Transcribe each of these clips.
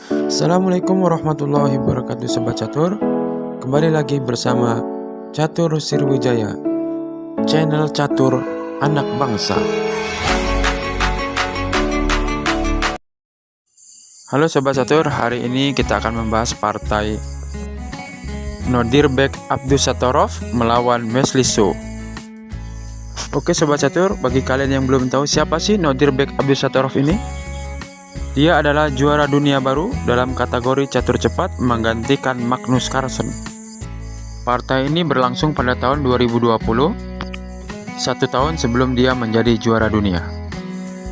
Assalamualaikum warahmatullahi wabarakatuh Sobat Catur. Kembali lagi bersama Catur Sriwijaya, channel Catur Anak Bangsa. Halo Sobat Catur, hari ini kita akan membahas partai Nodirbek Abdusattorov melawan Mesliso. Oke Sobat Catur, bagi kalian yang belum tahu siapa sih Nodirbek Abdusattorov ini? Dia adalah juara dunia baru dalam kategori catur cepat menggantikan Magnus Carlsen. Partai ini berlangsung pada tahun 2020, 1 tahun sebelum dia menjadi juara dunia.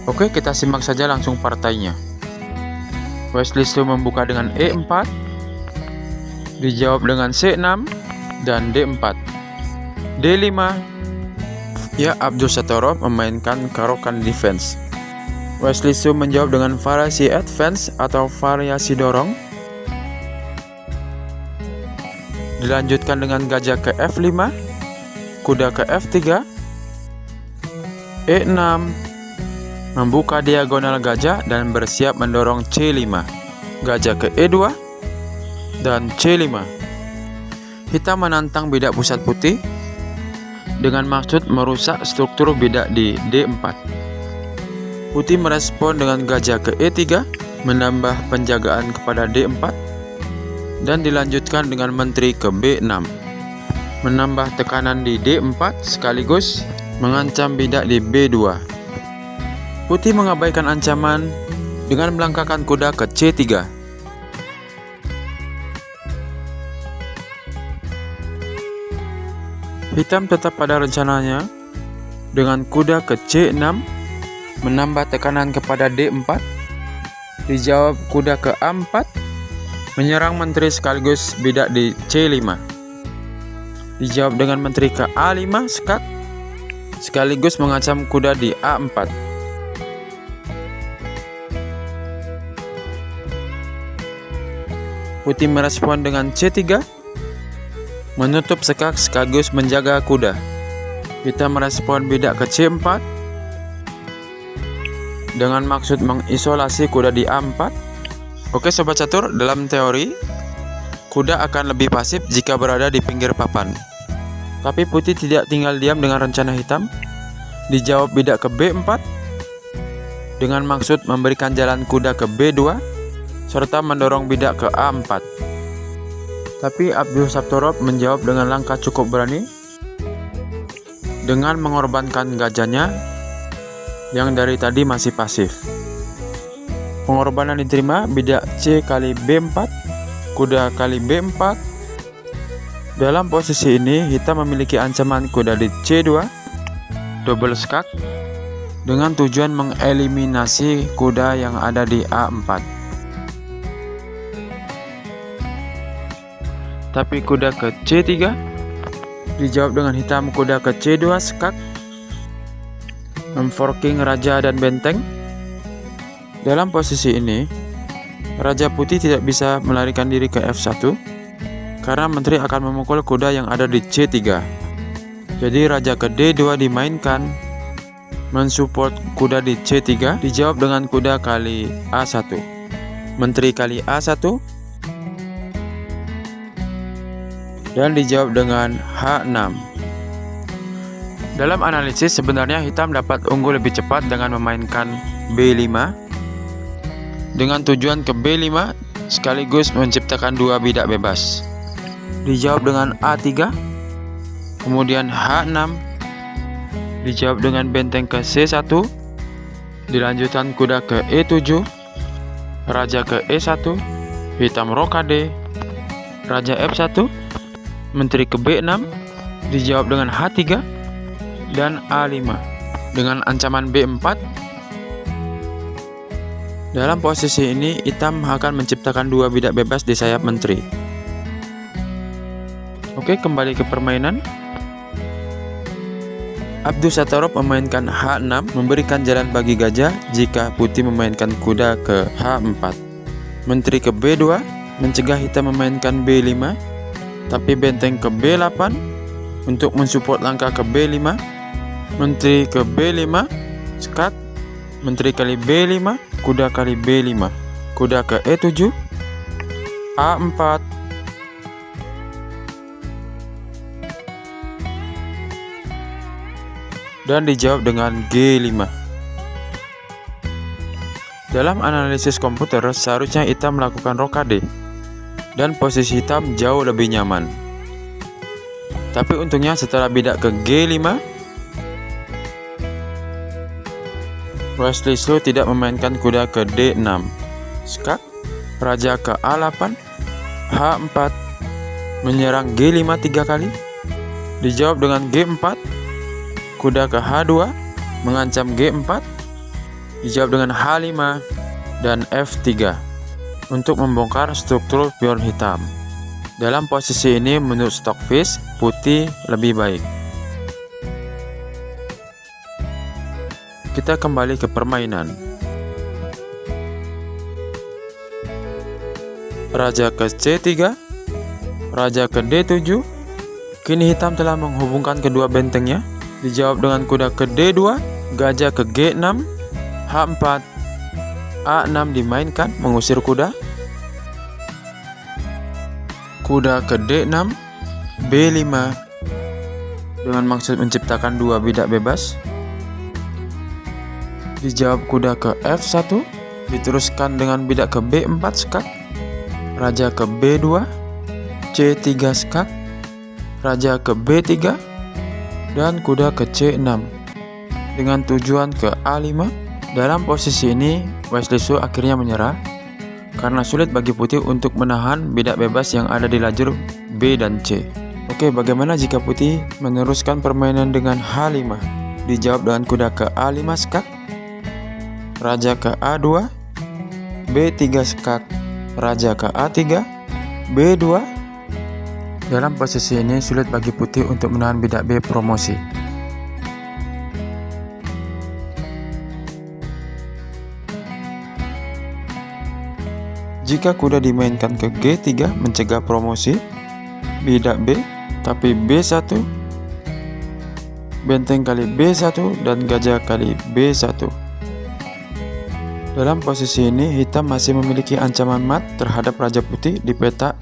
Oke, kita simak saja langsung partainya. Mesliso membuka dengan E4, dijawab dengan C6 dan D4. D5, ya Abdusattorov memainkan Caro-Kann defense. Mesliso menjawab dengan variasi advance atau variasi dorong. Dilanjutkan dengan gajah ke F5, kuda ke F3, E6, membuka diagonal gajah dan bersiap mendorong C5, gajah ke E2, dan C5. Hitam menantang bidak pusat putih dengan maksud merusak struktur bidak di D4. Putih merespon dengan gajah ke E3, menambah penjagaan kepada D4, dan dilanjutkan dengan menteri ke B6, menambah tekanan di D4 sekaligus mengancam bidak di B2. Putih mengabaikan ancaman dengan melangkahkan kuda ke C3. Hitam tetap pada rencananya dengan kuda ke C6, menambah tekanan kepada D4, dijawab kuda ke A4, menyerang menteri sekaligus bidak di C5, dijawab dengan menteri ke A5 skak, sekaligus mengancam kuda di A4. Putih merespon dengan C3, menutup skak sekaligus menjaga kuda. Hitam merespon bidak ke C4 dengan maksud mengisolasi kuda di A4. Oke Sobat Catur, dalam teori kuda akan lebih pasif jika berada di pinggir papan. Tapi putih tidak tinggal diam dengan rencana hitam. Dijawab bidak ke B4 dengan maksud memberikan jalan kuda ke B2 serta mendorong bidak ke A4. Tapi Abdusattorov menjawab dengan langkah cukup berani dengan mengorbankan gajahnya yang dari tadi masih pasif. Pengorbanan diterima, bidak C kali B4, kuda kali B4. Dalam posisi ini hitam memiliki ancaman kuda di C2, double skak, dengan tujuan mengeliminasi kuda yang ada di A4. Tapi kuda ke C3 dijawab dengan hitam kuda ke C2 skak, memforking raja dan benteng. Dalam posisi ini, raja putih tidak bisa melarikan diri ke F1 karena menteri akan memukul kuda yang ada di C3. Jadi raja ke D2 dimainkan, mensupport kuda di C3, dijawab dengan kuda kali A1, menteri kali A1, dan dijawab dengan H6. Dalam analisis, sebenarnya hitam dapat unggul lebih cepat dengan memainkan B5 dengan tujuan ke B5 sekaligus menciptakan dua bidak bebas. Dijawab dengan A3, kemudian H6, dijawab dengan benteng ke C1, dilanjutkan kuda ke E7, raja ke E1, hitam rokade, raja F1, menteri ke B6, dijawab dengan H3, dan A5 dengan ancaman B4. Dalam posisi ini hitam akan menciptakan dua bidak bebas di sayap menteri. Oke, kembali ke permainan. Abdusattorov memainkan H6, memberikan jalan bagi gajah jika putih memainkan kuda ke H4. Menteri ke B2 mencegah hitam memainkan B5, tapi benteng ke B8 untuk mensupport langkah ke B5. Menteri ke B5 skak, menteri kali B5, kuda kali B5, kuda ke E7, A4, dan dijawab dengan G5. Dalam analisis komputer, seharusnya hitam melakukan rokade, dan posisi hitam jauh lebih nyaman. Tapi untungnya setelah bidak ke G5, Wesley So tidak memainkan kuda ke D6, skak, raja ke A8, H4, menyerang G5 3 kali, dijawab dengan G4, kuda ke H2, mengancam G4, dijawab dengan H5, dan F3, untuk membongkar struktur pion hitam. Dalam posisi ini menurut Stockfish, putih lebih baik. Kita kembali ke permainan. Raja ke C3, raja ke D7. Kini hitam telah menghubungkan kedua bentengnya. Dijawab dengan kuda ke D2, gajah ke G6, H4, A6 dimainkan mengusir kuda. Kuda ke D6, B5 dengan maksud menciptakan dua bidak bebas. Dijawab kuda ke F1, diteruskan dengan bidak ke B4 skak, raja ke B2, C3 skak, raja ke B3, dan kuda ke C6 dengan tujuan ke A5. Dalam posisi ini Wesley So akhirnya menyerah karena sulit bagi putih untuk menahan bidak bebas yang ada di lajur B dan C. Oke, bagaimana jika putih meneruskan permainan dengan H5? Dijawab dengan kuda ke A5 skak, raja ke A2, B3 skak, raja ke A3, B2. Dalam posisi ini sulit bagi putih untuk menahan bidak B promosi. Jika kuda dimainkan ke G3 mencegah promosi bidak B, tapi B1, benteng kali B1, dan gajah kali B1. Dalam posisi ini hitam masih memiliki ancaman mat terhadap raja putih di peta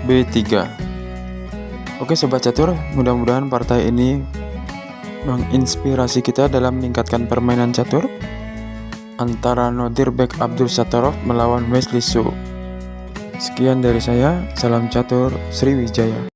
B3. Oke sobat catur, mudah-mudahan partai ini menginspirasi kita dalam meningkatkan permainan catur antara Nodirbek Abdulsattorov melawan Wesley So. Sekian dari saya, salam catur Sriwijaya.